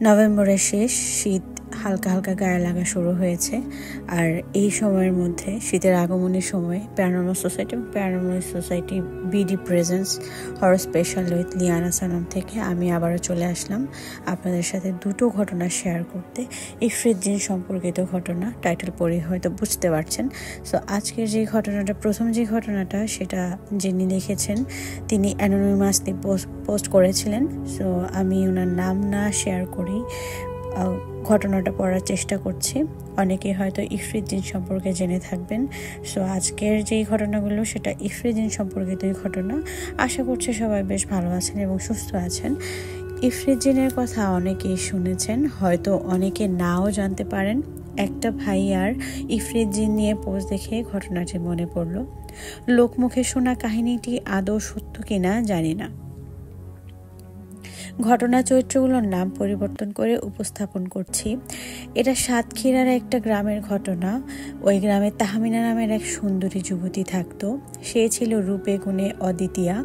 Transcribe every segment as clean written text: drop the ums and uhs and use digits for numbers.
নভেম্বরের শেষ, শীত হালকা হালকা গায়ে লাগা শুরু হয়েছে। আর এই সময়ের মধ্যে, শীতের আগমনের সময়, প্যারানর্মাল সোসাইটি এবং paranormal society BD presence horror special with Liana Sanam থেকে আমি আবারও চলে আসলাম আপনাদের সাথে দুটো ঘটনা শেয়ার করতে। ইফরিত জিন সম্পর্কিত ঘটনা, টাইটেল পড়ে হয়তো বুঝতে পারছেন। সো আজকের যে ঘটনাটা, প্রথম যে ঘটনাটা, সেটা যিনি লিখেছেন তিনি অ্যানোনিমাসলি পোস্ট করেছিলেন। সো আমি ওনার নাম না শেয়ার করেই ঘটনাটা পড়ার চেষ্টা করছি। অনেকে হয়তো ইফরিত জিন সম্পর্কে জেনে থাকবেন। সো আজকের যেই ঘটনাগুলো, সেটা ইফরিত জিন সম্পর্কিতই ঘটনা। আশা করছি সবাই বেশ ভালো আছেন এবং সুস্থ আছেন। ইফরিত জিনের কথা অনেকেই শুনেছেন, হয়তো অনেকে নাও জানতে পারেন। একটা ভাইয়ার ইফরিত জিন নিয়ে পোস্ট দেখে ঘটনাটি মনে পড়ল। লোকমুখে শোনা কাহিনীটি আদৌ সত্য কিনা জানি না। ঘটনা চরিত্রগুলোর নাম পরিবর্তন করে উপস্থাপন করছি। এটা সাতক্ষীরার একটা গ্রামের ঘটনা। ওই গ্রামে তাহমিনা নামের এক সুন্দরী যুবতী থাকতো। সে ছিল রূপে গুণে অদ্বিতীয়া,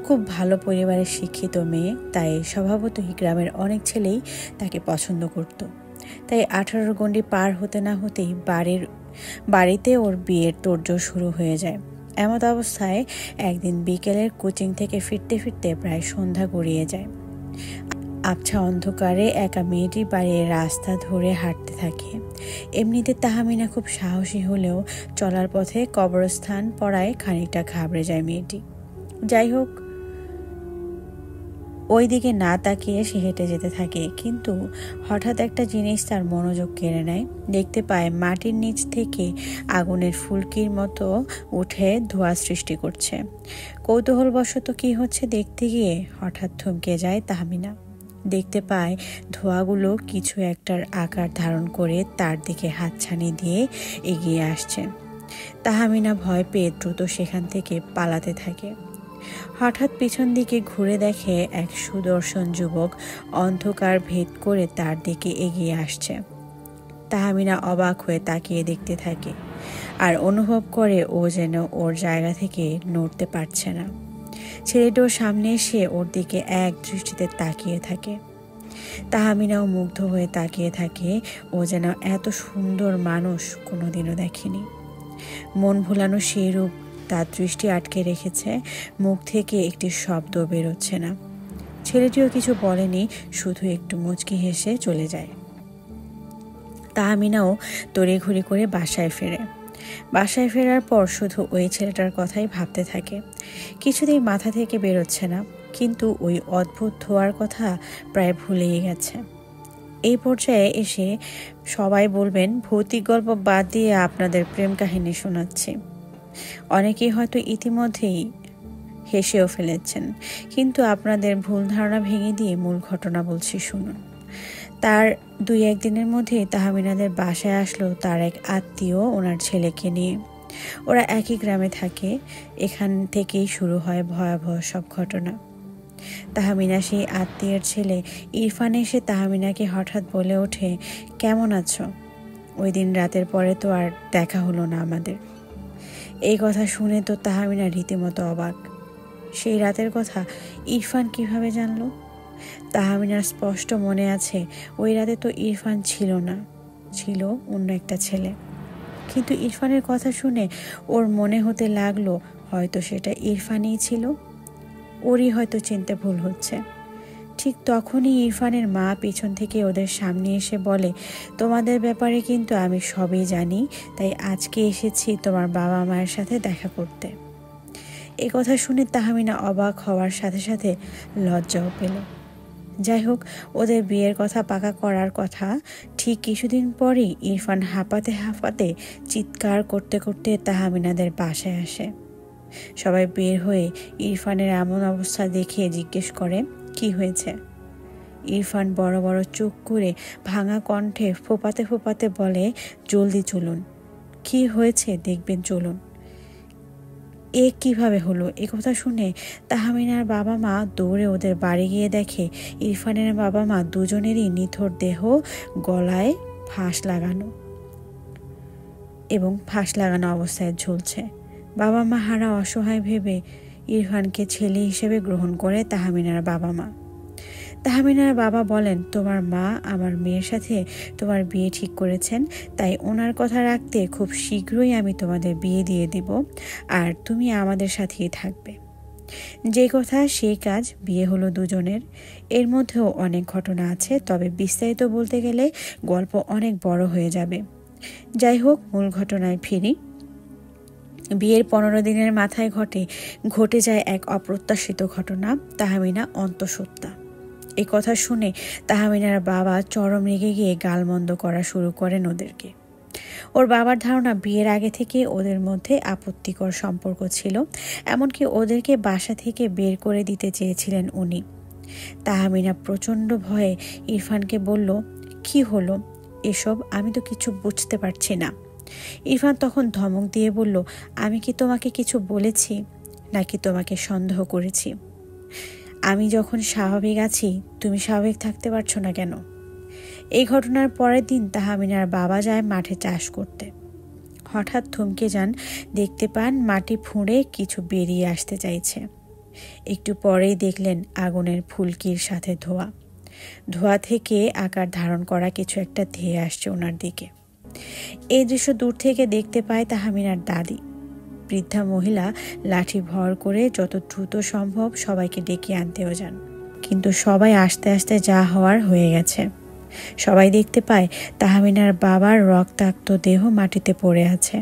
খুব ভালো পরিবারের শিক্ষিত মেয়ে। তাই স্বভাবতই গ্রামের অনেক ছেলেই তাকে পছন্দ করত। তাই 18 গণ্ডি পার হতে না হতেই বাড়িতে ওর বিয়ের তোড়জোড় শুরু হয়ে যায়। এমত অবস্থায় একদিন বিকেলের কোচিং থেকে ফিরতে ফিরতে প্রায় সন্ধ্যা গড়িয়ে যায়। আবছা অন্ধকারে একা মেয়েটি বাড়ির রাস্তা ধরে হাঁটতে থাকে। এমনিতে তাহমিনা খুব সাহসী হলেও চলার পথে কবরস্থান পড়ায় খানিকটা ঘাবড়ে যায় মেয়েটি। যাই হোক, ওই দিকে না তাকিয়ে সে হেঁটে যেতে থাকে। কিন্তু হঠাৎ একটা জিনিস তার মনোযোগ কেড়ে নেয়। দেখতে পায় মাটির নিচ থেকে আগুনের ফুলকির মতো উঠে ধোঁয়া সৃষ্টি করছে। কৌতূহলবশত কি হচ্ছে দেখতে গিয়ে হঠাৎ থমকে যায় তাহমিনা। দেখতে পায় ধোঁয়াগুলো কিছু একটার আকার ধারণ করে তার দিকে হাতছানি দিয়ে এগিয়ে আসছে। তাহমিনা ভয় পেয়ে দ্রুত সেখান থেকে পালাতে থাকে। হঠাৎ পিছন দিকে ঘুরে দেখে এক সুদর্শন যুবক অন্ধকার ভেদ করে তার দিকে এগিয়ে আসছে। তাহমিনা অবাক হয়ে তাকিয়ে দেখতে থাকে আর অনুভব করে ও যেন ওর জায়গা থেকে নড়তে পারছে না। ছেলেটাও সামনে এসে ওর দিকে এক দৃষ্টিতে তাকিয়ে থাকে। তাহমিনাও মুগ্ধ হয়ে তাকিয়ে থাকে। ও যেন এত সুন্দর মানুষ কোনোদিনও দেখেনি। মন ভোলানো সেই রূপ তার দৃষ্টি আটকে রেখেছে। মুখ থেকে একটি শব্দ বেরোচ্ছে না। ছেলেটিও কিছু বলেনি, শুধু একটু মুচকি হেসে চলে যায়। তাহমিনাও তড়িঘড়ি করে বাসায় ফেরে। বাসায় ফেরার পর শুধু ওই ছেলেটার কথাই ভাবতে থাকে। কিছুতেই মাথা থেকে বেরোচ্ছে না, কিন্তু ওই অদ্ভুত ধোঁয়ার কথা প্রায় ভুলেই গেছে। এই পর্যায়ে এসে সবাই বলবেন, ভৌতিক গল্প বাদ দিয়ে আপনাদের প্রেম কাহিনী শোনাচ্ছি। অনেকেই হয়তো ইতিমধ্যেই হেসেও ফেলেছেন, কিন্তু আপনাদের ভুল ধারণা ভেঙে দিয়ে মূল ঘটনা বলছি, শুনুন। তার 2-1 দিনের মধ্যেই তাহমিনাদের বাসায় আসলো তার এক আত্মীয় ওনার ছেলেকে নিয়ে। ওরা একই গ্রামে থাকে। এখান থেকেই শুরু হয় ভয়াবহ সব ঘটনা। তাহমিনা সেই আত্মীয়ের ছেলে ইরফান এসে তাহমিনাকে হঠাৎ বলে ওঠে, কেমন আছো? ওই দিন রাতের পরে তো আর দেখা হলো না আমাদের। এই কথা শুনে তো তাহমিনা রীতিমতো অবাক। সেই রাতের কথা ইরফান কিভাবে জানলো? তাহমিনার স্পষ্ট মনে আছে, ওই রাতে তো ইরফান ছিল না, ছিল অন্য একটা ছেলে। কিন্তু ইরফানের কথা শুনে ওর মনে হতে লাগলো হয়তো সেটা ইরফানই ছিল। ওরই হয়তো চিনতে ভুল হচ্ছে। ঠিক তখনই ইরফানের মা পিছন থেকে ওদের সামনে এসে বলে, তোমাদের ব্যাপারে কিন্তু আমি সবই জানি, তাই আজকে এসেছি তোমার বাবা মায়ের সাথে দেখা করতে। এই কথা শুনে তাহমিনা অবাক হওয়ার সাথে সাথে লজ্জাও পেল। যাই হোক, ওদের বিয়ের কথা পাকা করার কথা ঠিক কিছুদিন পরেই ইরফান হাঁপাতে হাঁপাতে চিৎকার করতে করতে তাহমিনাদের বাসায় আসে। সবাই বের হয়ে ইরফানের এমন অবস্থা দেখে জিজ্ঞেস করে, কি হয়েছে? ইরফান বড় বড় চোখ করে ভাঙা কণ্ঠে ফোপাতে ফোপাতে বলে, জলদি চলুন, কি হয়েছে দেখবেন, চলুন। এ কিভাবে হলো? একথা শুনে তাহমিনার বাবা মা দৌড়ে ওদের বাড়ি গিয়ে দেখে ইরফানের বাবা মা দুজনেরই নিথর দেহ, গলায় ফাঁস লাগানো এবং ফাঁস লাগানো অবস্থায় ঝুলছে। বাবা মা হারা অসহায় ভেবে ইরফানকে ছেলে হিসেবে গ্রহণ করে তাহমিনার বাবা মা। তাহমিনার বাবা বলেন, তোমার মা আমার মেয়ের সাথে তোমার বিয়ে ঠিক করেছেন, তাই ওনার কথা রাখতে খুব শীঘ্রই আমি তোমাদের বিয়ে দিয়ে দিব, আর তুমি আমাদের সাথেই থাকবে। যে কথা সেই কাজ, বিয়ে হলো দুজনের। এর মধ্যেও অনেক ঘটনা আছে, তবে বিস্তারিত বলতে গেলে গল্প অনেক বড় হয়ে যাবে। যাই হোক, মূল ঘটনায় ফিরি। বিয়ের 15 দিনের মাথায় ঘটে যায় এক অপ্রত্যাশিত ঘটনা। তাহমিনা অন্তঃসত্ত্বা। এই কথা শুনে তাহমিনার বাবা চরম রেগে গিয়ে গালমন্দ করা শুরু করেন ওদেরকে। ওর বাবার ধারণা বিয়ের আগে থেকে ওদের মধ্যে আপত্তিকর সম্পর্ক ছিল, এমনকি ওদেরকে বাসা থেকে বের করে দিতে চেয়েছিলেন উনি। তাহমিনা প্রচণ্ড ভয়ে ইরফানকে বলল, কি হলো এসব? আমি তো কিছু বুঝতে পারছি না। ইরফান তখন ধমক দিয়ে বলল, আমি কি তোমাকে কিছু বলেছি, নাকি তোমাকে সন্দেহ করেছি? আমি যখন স্বাভাবিক আছি, তুমি স্বাভাবিক থাকতে পারছো না কেন? এই ঘটনার পরের দিন তাহমিনার বাবা যায় মাঠে চাষ করতে। হঠাৎ থমকে যান, দেখতে পান মাটি ফুঁড়ে কিছু বেরিয়ে আসতে চাইছে। একটু পরেই দেখলেন আগুনের ফুলকির সাথে ধোঁয়া থেকে আকার ধারণ করা কিছু একটা ধেয়ে আসছে ওনার দিকে। এই দৃশ্য দূর থেকে দেখতে পায় তাহমিনার দাদি। বৃদ্ধা মহিলা লাঠি ভর করে যত দ্রুত সম্ভব সবাইকে ডেকে আনতেও যান, কিন্তু সবাই আস্তে আস্তে যা হওয়ার হয়ে গেছে। সবাই দেখতে পায় তাহমিনার বাবার রক্তাক্ত দেহ মাটিতে পড়ে আছে।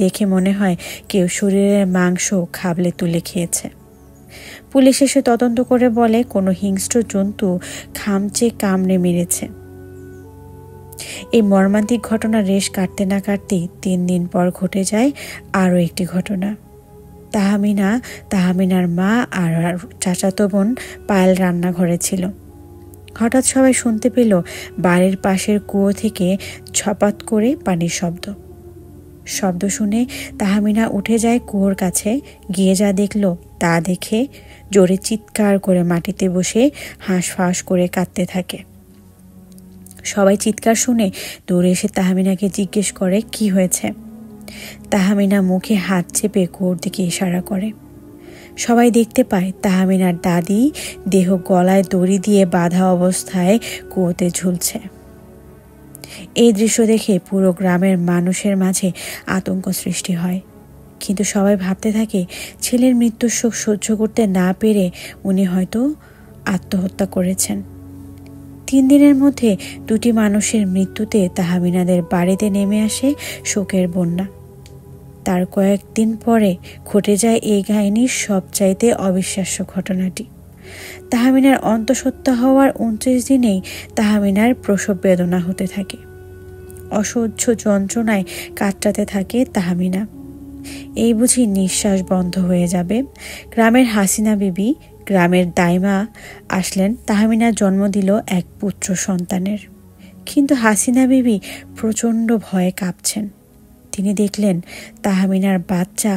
দেখে মনে হয় কেউ শরীরের মাংস খাবলে তুলে খেয়েছে। পুলিশ এসে তদন্ত করে বলে, কোনো হিংস্র জন্তু খামচে কামড়ে মেরেছে। এই মর্মান্তিক ঘটনার রেশ কাটতে না কাটতেই 3 দিন পর ঘটে যায় আরও একটি ঘটনা। তাহমিনার মা আর চাচাতো বোন পায়েল রান্নাঘরে ছিল। হঠাৎ সবাই শুনতে পেল বাড়ির পাশের কুয়ো থেকে ছপাত করে পানির শব্দ শুনে তাহমিনা উঠে যায় কুয়োর কাছে। গিয়ে যা দেখল তা দেখে জোরে চিৎকার করে মাটিতে বসে হাঁসফাঁস করে কাঁদতে থাকে। সবাই চিৎকার শুনে দৌড়ে এসে তাহমিনাকে জিজ্ঞেস করে, কি হয়েছে? তাহমিনা মুখে হাত চেপে কুয়োর দিকে ইশারা করে। সবাই দেখতে পায় তাহমিনার দাদি দেহ গলায় দড়ি দিয়ে বাঁধা অবস্থায় কুয়োতে ঝুলছে। এই দৃশ্য দেখে পুরো গ্রামের মানুষের মাঝে আতঙ্ক সৃষ্টি হয়, কিন্তু সবাই ভাবতে থাকে ছেলের মৃত্যুর শোক সহ্য করতে না পেরে উনি হয়তো আত্মহত্যা করেছেন। 3 দিনের মধ্যে 2টি মানুষের মৃত্যুতে তাহমিনাদের বাড়িতে নেমে আসে শোকের বন্যা। তার কয়েকদিন পরে ঘটে যায় এই কাহিনীর সবচাইতে অবিশ্বাস্য ঘটনাটি। তাহমিনার অন্তঃসত্ত্বা হওয়ার 29 দিনেই তাহমিনার প্রসব বেদনা হতে থাকে। অসহ্য যন্ত্রণায় কাতরাতে থাকে তাহমিনা। এই বুঝি নিঃশ্বাস বন্ধ হয়ে যাবে। গ্রামের হাসিনা বিবি, গ্রামের দাইমা আসলেন। তাহমিনা জন্ম দিল এক পুত্র সন্তানের। কিন্তু হাসিনা বিবি প্রচণ্ড ভয়ে কাঁপছেন। তিনি দেখলেন তাহমিনার বাচ্চা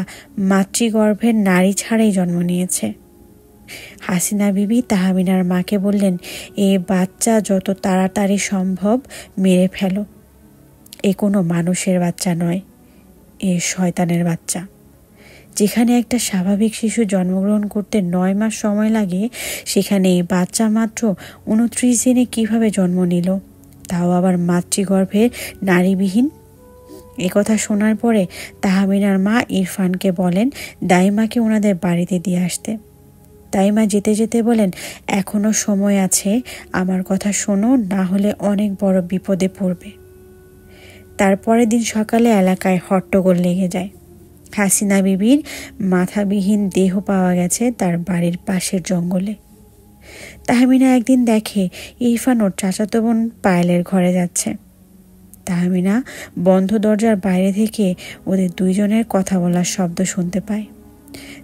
মাতৃগর্ভের নাড়ি ছাড়াই জন্ম নিয়েছে। হাসিনা বিবি তাহমিনার মাকে বললেন, এ বাচ্চা যত তাড়াতাড়ি সম্ভব মেরে ফেলো। এ কোনো মানুষের বাচ্চা নয়, এ শয়তানের বাচ্চা। যেখানে একটা স্বাভাবিক শিশু জন্মগ্রহণ করতে 9 মাস সময় লাগে, সেখানে এই বাচ্চা মাত্র 29 দিনে কিভাবে জন্ম নিল, তাও আবার মাতৃগর্ভের নারীবিহীন। একথা শোনার পরে তাহমিনার মা ইরফানকে বলেন দাইমাকে ওনাদের বাড়িতে দিয়ে আসতে। দাইমা যেতে যেতে বলেন, এখনো সময় আছে, আমার কথা শোনো, না হলে অনেক বড় বিপদে পড়বে। তারপরের দিন সকালে এলাকায় হট্টগোল লেগে যায়। হাসিনা বিবির মাথাবিহীন দেহ পাওয়া গেছে তার বাড়ির পাশের জঙ্গলে। তাহমিনা একদিন দেখে ইরফান ওর চাচাতো বোন পায়েলের ঘরে যাচ্ছে। তাহমিনা বন্ধ দরজার বাইরে থেকে ওদের 2 জনের কথা বলার শব্দ শুনতে পায়।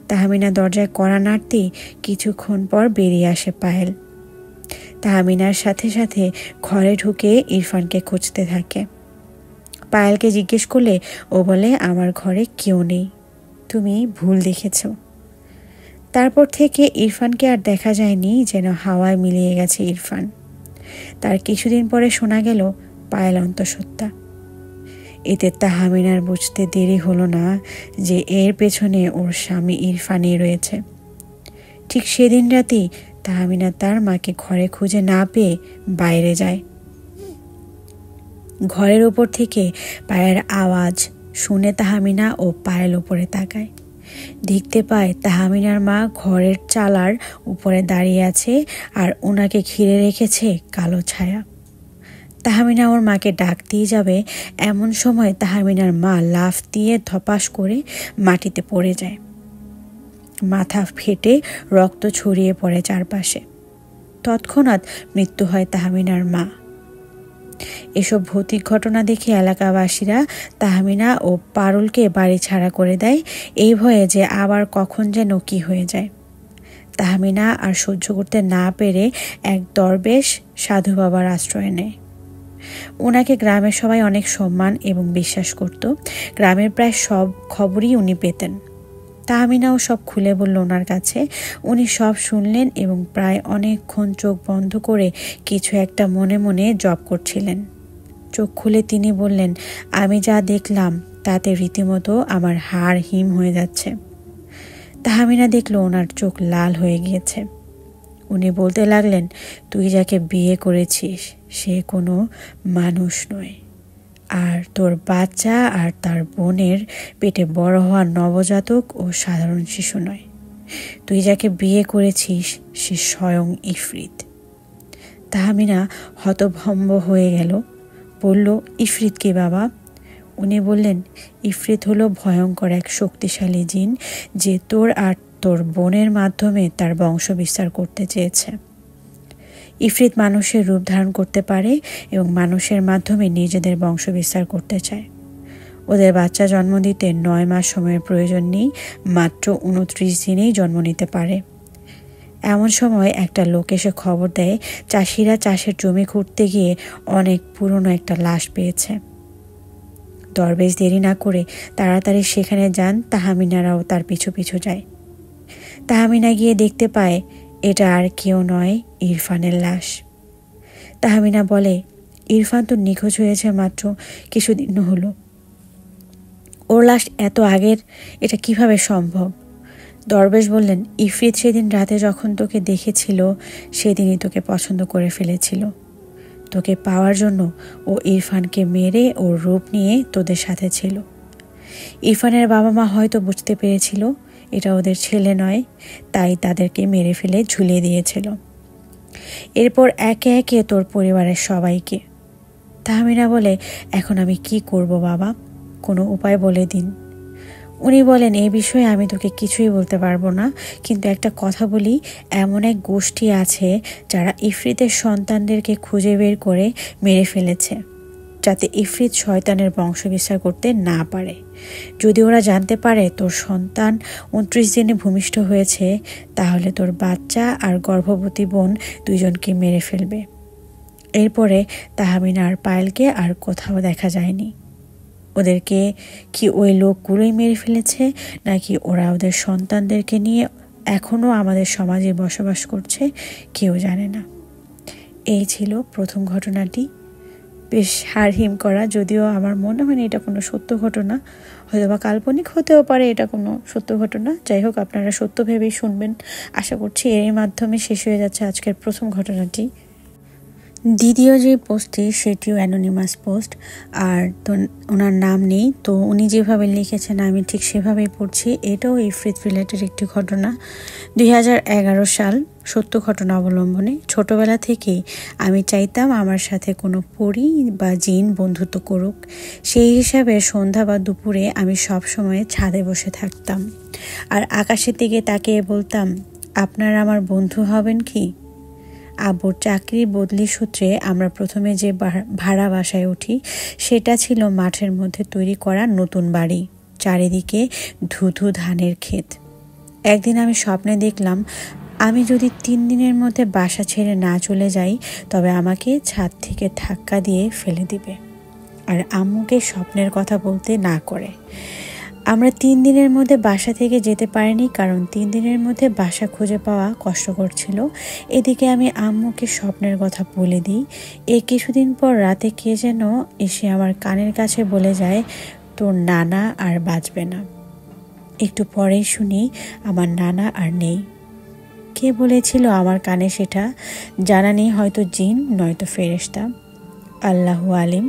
তাহমিনা দরজায় কড়া নাড়তেই কিছুক্ষণ পর বেরিয়ে আসে পায়েল। তাহমিনার সাথে সাথে ঘরে ঢুকে ইরফানকে খুঁজতে থাকে। পায়েলকে জিজ্ঞেস করলে ও বলে, আমার ঘরে কেউ নেই, তুমি ভুল দেখেছ। তারপর থেকে ইরফানকে আর দেখা যায়নি, যেন হাওয়ায় মিলিয়ে গেছে ইরফান। তার কিছুদিন পরে শোনা গেল পায়েল অন্তঃসত্ত্বা। এতে তাহমিনার বুঝতে দেরি হলো না যে এর পেছনে ওর স্বামী ইরফানই রয়েছে। ঠিক সেদিন রাতেই তাহমিনা তার মাকে ঘরে খুঁজে না পেয়ে বাইরে যায়। ঘরের ওপর থেকে পায়ের আওয়াজ শুনে তাহমিনা ও পায়ের উপরে তাকায়। দেখতে পায় তাহমিনার মা ঘরের চালার উপরে দাঁড়িয়ে আছে আর ওনাকে ঘিরে রেখেছে কালো ছায়া। তাহমিনা ওর মাকে ডাক দিয়ে যাবে, এমন সময় তাহমিনার মা লাফ দিয়ে ধপাস করে মাটিতে পড়ে যায়। মাথা ফেটে রক্ত ছড়িয়ে পড়ে চারপাশে। তৎক্ষণাৎ মৃত্যু হয় তাহমিনার মা। এসব ভৌতিক ঘটনা দেখে এলাকাবাসীরা তাহমিনা ও পারুলকে বাড়ি ছাড়া করে দেয়, এই ভয়ে যে আবার কখন যেন কি হয়ে যায়। তাহমিনা আর সহ্য করতে না পেরে এক দরবেশ সাধু বাবার আশ্রয় নেয়। ওনাকে গ্রামের সবাই অনেক সম্মান এবং বিশ্বাস করত। গ্রামের প্রায় সব খবরই উনি পেতেন। তাহমিনাও সব খুলে বলল ওনার কাছে। উনি সব শুনলেন এবং প্রায় অনেকক্ষণ চোখ বন্ধ করে কিছু একটা মনে মনে জপ করছিলেন। চোখ খুলে তিনি বললেন, আমি যা দেখলাম তাতে রীতিমতো আমার হাড় হিম হয়ে যাচ্ছে। তাহমিনা দেখল ওনার চোখ লাল হয়ে গিয়েছে। উনি বলতে লাগলেন, তুই যাকে বিয়ে করেছিস সে কোনো মানুষ নয়, আর তোর বাচ্চা আর তার বোনের পেটে বড় হওয়া নবজাতক ও সাধারণ শিশু নয়। তুই যাকে বিয়ে করেছিস সে স্বয়ং ইফরিত। তাহমিনা হতভম্ব হয়ে গেল, বলল, ইফরিত কি বাবা? উনি বললেন, ইফরিত হলো ভয়ঙ্কর এক শক্তিশালী জিন যে তোর আর তোর বোনের মাধ্যমে তার বংশ বিস্তার করতে চেয়েছে। ইফরিত মানুষের রূপ ধারণ করতে পারে এবং মানুষের মাধ্যমে নিজেদের বংশ বিস্তার করতে চায়। ওদের বাচ্চা জন্ম দিতে 9 মাস সময়ের প্রয়োজন নেই, মাত্র 29 দিনেই জন্ম নিতে পারে। এমন সময় একটা লোক এসে খবর দেয়, চাষিরা চাষের জমি খুঁড়তে গিয়ে অনেক পুরনো একটা লাশ পেয়েছে। দরবেশ দেরি না করে তাড়াতাড়ি সেখানে যান। তাহমিনারাও তার পিছু পিছু যায়। তাহমিনা গিয়ে দেখতে পায় এটা আর কেউ নয়, ইরফানের লাশ। তাহমিনা বলে, ইরফান তো নিখোঁজ হয়েছে মাত্র কিছুদিন হলো, ওর লাশ এত আগের, এটা কিভাবে সম্ভব? দরবেশ বললেন, ইফরিত সেদিন রাতে যখন তোকে দেখেছিল সেদিনই তোকে পছন্দ করে ফেলেছিল। তোকে পাওয়ার জন্য ও ইরফানকে মেরে ওর রূপ নিয়ে তোদের সাথে ছিল। ইরফানের বাবা মা হয়তো বুঝতে পেরেছিল এটা ওদের ছেলে নয়, তাই তাদেরকে মেরে ফেলে ঝুলিয়ে দিয়েছিল। এরপর একে একে তোর পরিবারের সবাইকে। তাহমিনা বলে, এখন আমি কি করব বাবা? কোনো উপায় বলে দিন। উনি বলেন, এই বিষয়ে আমি তোকে কিছুই বলতে পারবো না, কিন্তু একটা কথা বলি, এমন এক গোষ্ঠী আছে যারা ইফরিতের সন্তানদেরকে খুঁজে বের করে মেরে ফেলেছে, যাতে ইফরিত শয়তানের বংশ বিস্তার করতে না পারে। যদি ওরা জানতে পারে তোর সন্তান 29 দিনে ভূমিষ্ঠ হয়েছে, তাহলে তোর বাচ্চা আর গর্ভবতী বোন দুইজনকে মেরে ফেলবে। এরপরে তাহমিনা আর পায়েলকে আর কোথাও দেখা যায়নি। ওদেরকে কি ওই লোকগুলোই মেরে ফেলেছে, নাকি ওরা ওদের সন্তানদেরকে নিয়ে এখনো আমাদের সমাজে বসবাস করছে, কেউ জানে না। এই ছিল প্রথম ঘটনাটি। বেশ হাড়হিম করা, যদিও আমার মনে হয় না এটা কোনো সত্য ঘটনা, হয়তো বা কাল্পনিক হতেও পারে এটা কোনো সত্য ঘটনা। যাই হোক, আপনারা সত্য ভেবেই শুনবেন। আশা করছি এর মাধ্যমে শেষ হয়ে যাচ্ছে আজকের প্রথম ঘটনাটি। দ্বিতীয় যে পোস্টটি সেটিও অ্যানোনিমাস পোস্ট, আর তো ওনার নাম নেই, তো উনি যেভাবে লিখেছেন আমি ঠিক সেভাবেই পড়ছি। এটাও ইফরিত রিলেটেড একটি ঘটনা। 2011 সাল, সত্য ঘটনা অবলম্বনে। ছোটবেলা থেকেই আমি চাইতাম আমার সাথে কোনো পরী বা জিন বন্ধুত্ব করুক। সেই হিসাবে সন্ধ্যা বা দুপুরে আমি সব সময় ছাদে বসে থাকতাম আর আকাশের দিকে তাকিয়ে বলতাম, আপনারা আমার বন্ধু হবেন কি? আব্বুর চাকরির বদলি সূত্রে আমরা প্রথমে যে ভাড়া বাসায় উঠি সেটা ছিল মাঠের মধ্যে তৈরি করা নতুন বাড়ি, চারিদিকে ধুধু ধানের ক্ষেত। একদিন আমি স্বপ্নে দেখলাম আমি যদি 3 দিনের মধ্যে বাসা ছেড়ে না চলে যাই তবে আমাকে ছাদ থেকে ধাক্কা দিয়ে ফেলে দিবে, আর আম্মুকে স্বপ্নের কথা বলতে না করে। আমরা 3 দিনের মধ্যে বাসা থেকে যেতে পারিনি, কারণ 3 দিনের মধ্যে বাসা খুঁজে পাওয়া কষ্টকর ছিল। এদিকে আমি আম্মুকে স্বপ্নের কথা বলে দিই। কিছুদিন পর রাতে কে যেন এসে আমার কানের কাছে বলে যায়, তোর নানা আর বাঁচবে না। একটু পরেই শুনি আমার নানা আর নেই। কে বলেছিল আমার কানে সেটা? জানা নেই, হয়তো জিন নয়তো ফেরেশতা, আল্লাহু আলিম।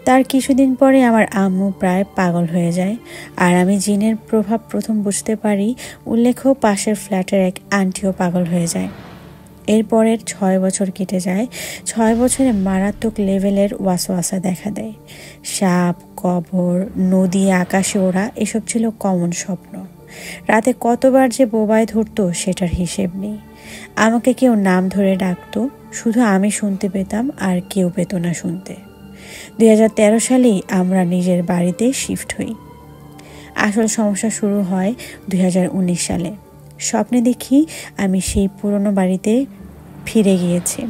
তার কিছুদিন পরে আমার আম্মু প্রায় পাগল হয়ে যায়, আর আমি জিনের প্রভাব প্রথম বুঝতে পারি। উল্লেখ্য, পাশের ফ্ল্যাটের এক আন্টিও পাগল হয়ে যায়। এরপরের 6 বছর কেটে যায়। 6 বছরে মারাত্মক লেভেলের ওয়াসওয়াসা দেখা দেয়। সাপ, কবর, নদী, আকাশে ওড়া, এসব ছিল কমন স্বপ্ন। রাতে কতবার যে বোবায় ধরতো সেটার হিসেব নেই। আমাকে কেউ নাম ধরে ডাকতো, শুধু আমি শুনতে পেতাম আর কেউ পেত না শুনতে। 2013 সালেই আমরা নিজের বাড়িতে শিফট হই। আসল সমস্যা শুরু হয় 2019 সালে। স্বপ্নে দেখি আমি সেই পুরনো বাড়িতে ফিরে গিয়েছি।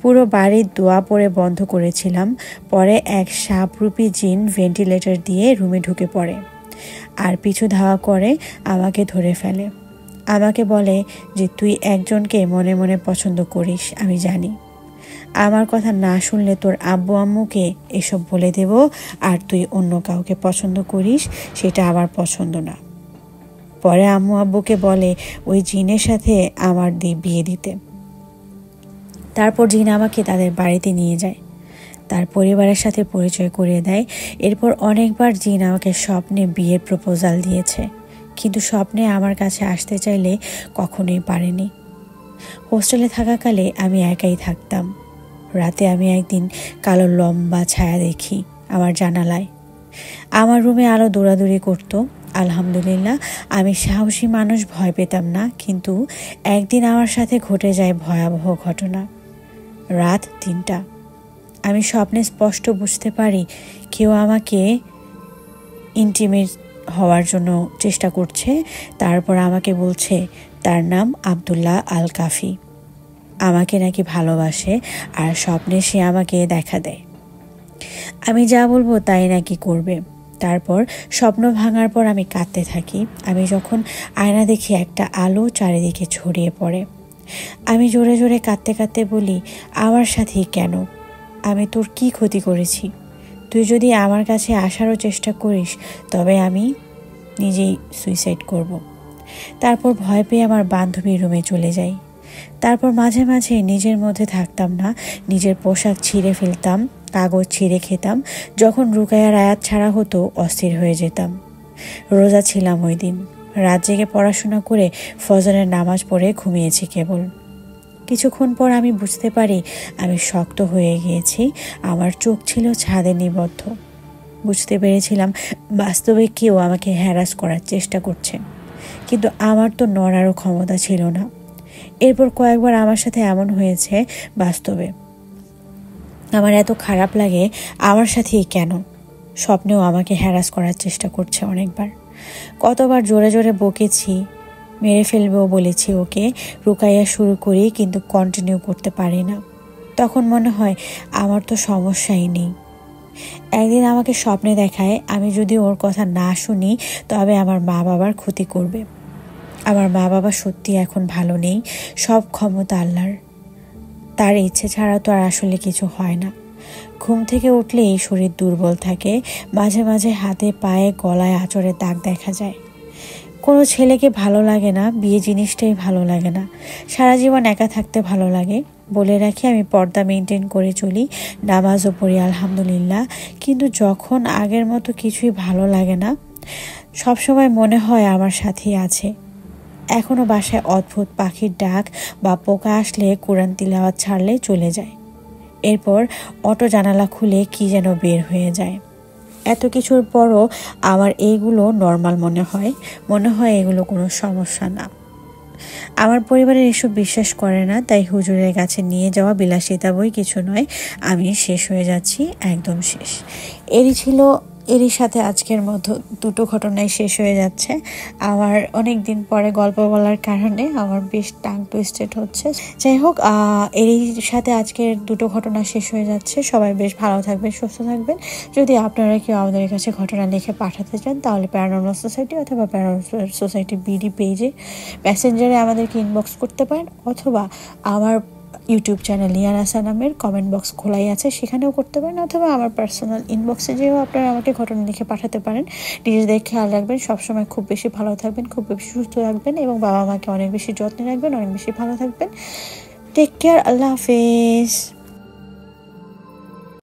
পুরো বাড়ির দোয়া পড়ে বন্ধ করেছিলাম। পরে এক সাপরূপী জিন ভেন্টিলেটর দিয়ে রুমে ঢুকে পড়ে আর পিছু ধাওয়া করে আমাকে ধরে ফেলে। আমাকে বলে যে তুই একজনকে মনে মনে পছন্দ করিস, আমি জানি। আমার কথা না শুনলে তোর আব্বু আম্মুকে এসব বলে দেব, আর তুই অন্য কাউকে পছন্দ করিস, সেটা আমার পছন্দ না। পরে আম্মু আব্বুকে বলে ওই জিনের সাথে আমার বিয়ে দিতে। তারপর জিন আমাকে তাদের বাড়িতে নিয়ে যায়, তার পরিবারের সাথে পরিচয় করিয়ে দেয়। এরপর অনেকবার জিন আমাকে স্বপ্নে বিয়ের প্রপোজাল দিয়েছে, কিন্তু স্বপ্নে আমার কাছে আসতে চাইলে কখনোই পারেনি। হোস্টেলে থাকাকালে আমি একাই থাকতাম। রাতে আমি একদিন কালো লম্বা ছায়া দেখি আমার জানালায়। আমার রুমে আলো দৌড়াদৌড়ি করতো। আলহামদুলিল্লাহ, আমি সাহসী মানুষ, ভয় পেতাম না। কিন্তু একদিন আমার সাথে ঘটে যায় ভয়াবহ ঘটনা। রাত 3টা। আমি স্বপ্নে স্পষ্ট বুঝতে পারি কেউ আমাকে ইন্টিমেট হওয়ার জন্য চেষ্টা করছে। তারপর আমাকে বলছে তার নাম আব্দুল্লাহ আল কাফি, আমাকে নাকি ভালোবাসে, আর স্বপ্নে সে আমাকে দেখা দেয় আমি যা বলবো তাই নাকি করবে। তারপর স্বপ্ন ভাঙার পর আমি কাঁদতে থাকি। আমি যখন আয়না দেখি একটা আলো চারিদিকে ছড়িয়ে পড়ে। আমি জোরে জোরে কাঁদতে কাঁদতে বলি, আমার সাথেই কেন? আমি তোর কি ক্ষতি করেছি? তুই যদি আমার কাছে আসারও চেষ্টা করিস তবে আমি নিজেই সুইসাইড করব। তারপর ভয় পেয়ে আমার বান্ধবীর রুমে চলে যাই। তারপর মাঝে মাঝে নিজের মধ্যে থাকতাম না, নিজের পোশাক ছিঁড়ে ফেলতাম, কাগজ ছিঁড়ে খেতাম। যখন রুকায়ার আয়াত ছাড়া হতো অস্থির হয়ে যেতাম। রোজা ছিলাম ওই দিন। রাত জেগে পড়াশোনা করে ফজরের নামাজ পড়ে ঘুমিয়েছি কেবল। কিছুক্ষণ পর আমি বুঝতে পারি আমি শক্ত হয়ে গিয়েছি। আমার চোখ ছিল ছাদে নিবদ্ধ। বুঝতে পেরেছিলাম বাস্তবে কেউ আমাকে হ্যারাস করার চেষ্টা করছে, কিন্তু আমার তো নড়ারও ক্ষমতা ছিল না। এরপর কয়েকবার আমার সাথে এমন হয়েছে বাস্তবে। আমার এত খারাপ লাগে, আমার সাথেই কেন? স্বপ্নেও আমাকে হ্যারাস করার চেষ্টা করছে অনেকবার। কতবার জোরে জোরে বকেছি, মেরে ফেলবেও বলেছি ওকে। রুকাইয়া শুরু করি, কিন্তু কন্টিনিউ করতে পারি না। তখন মনে হয় আমার তো সমস্যাই নেই। একদিন আমাকে স্বপ্নে দেখায় আমি যদি ওর কথা না শুনি তবে আমার মা বাবার ক্ষতি করবে। আমার মা বাবা সত্যি এখন ভালো নেই, সব ক্ষমতা আল্লাহর। তার ইচ্ছে ছাড়া তো আর আসলে কিছু হয় না। ঘুম থেকে উঠলেই শরীর দুর্বল থাকে। মাঝে মাঝে হাতে পায়ে গলায় আঁচড়ে দাগ দেখা যায়। কোনো ছেলেকে ভালো লাগে না, বিয়ে জিনিসটাই ভালো লাগে না। সারা জীবন একা থাকতে ভালো লাগে। বলে রাখি আমি পর্দা মেনটেন করে চলি, নামাজও পড়ি আলহামদুলিল্লাহ। কিন্তু যখন আগের মতো কিছুই ভালো লাগে না, সবসময় মনে হয় আমার সাথেই আছে। এখনো বাসায় অদ্ভুত পাখির ডাক বা পোকা আসলে কোরআন তিলাওয়াত ছাড়লে চলে যায়। এরপর অটো জানালা খুলে কি যেন বের হয়ে যায়। এত কিছুর পরও আমার এইগুলো নর্মাল মনে হয় এগুলো কোনো সমস্যা না। আমার পরিবারের এসব বিশ্বাস করে না, তাই হুজুরের কাছে নিয়ে যাওয়া বিলাসিতা বই কিছু নয়। আমি শেষ হয়ে যাচ্ছি, একদম শেষ। এরই সাথে আজকের মতো দুটো ঘটনায় শেষ হয়ে যাচ্ছে। আমার অনেক দিন পরে গল্প বলার কারণে আমার বেশ টাং টুইস্টেড হচ্ছে। যাই হোক, এরই সাথে আজকের দুটো ঘটনা শেষ হয়ে যাচ্ছে। সবাই বেশ ভালো থাকবেন, সুস্থ থাকবেন। যদি আপনারা কেউ আমাদের কাছে ঘটনা লিখে পাঠাতে চান তাহলে প্যারানর্মাল সোসাইটি অথবা প্যারানর্মাল সোসাইটি বিডি পেজে মেসেঞ্জারে আমাদেরকে ইনবক্স করতে পারেন, অথবা আমার ইউটিউব চ্যানেল লিয়ানা সানামের কমেন্ট বক্স খোলাই আছে, সেখানেও করতে পারেন, অথবা আমার পার্সোনাল ইনবক্সে যেও আপনারা আমাকে ঘটনা লিখে পাঠাতে পারেন। নিজেদের খেয়াল রাখবেন, সবসময় খুব বেশি ভালো থাকবেন, খুব বেশি সুস্থ থাকবেন এবং বাবা মাকে অনেক বেশি যত্নে রাখবেন, অনেক বেশি ভালো থাকবেন। টেক কেয়ার, আল্লাহ হাফেজ।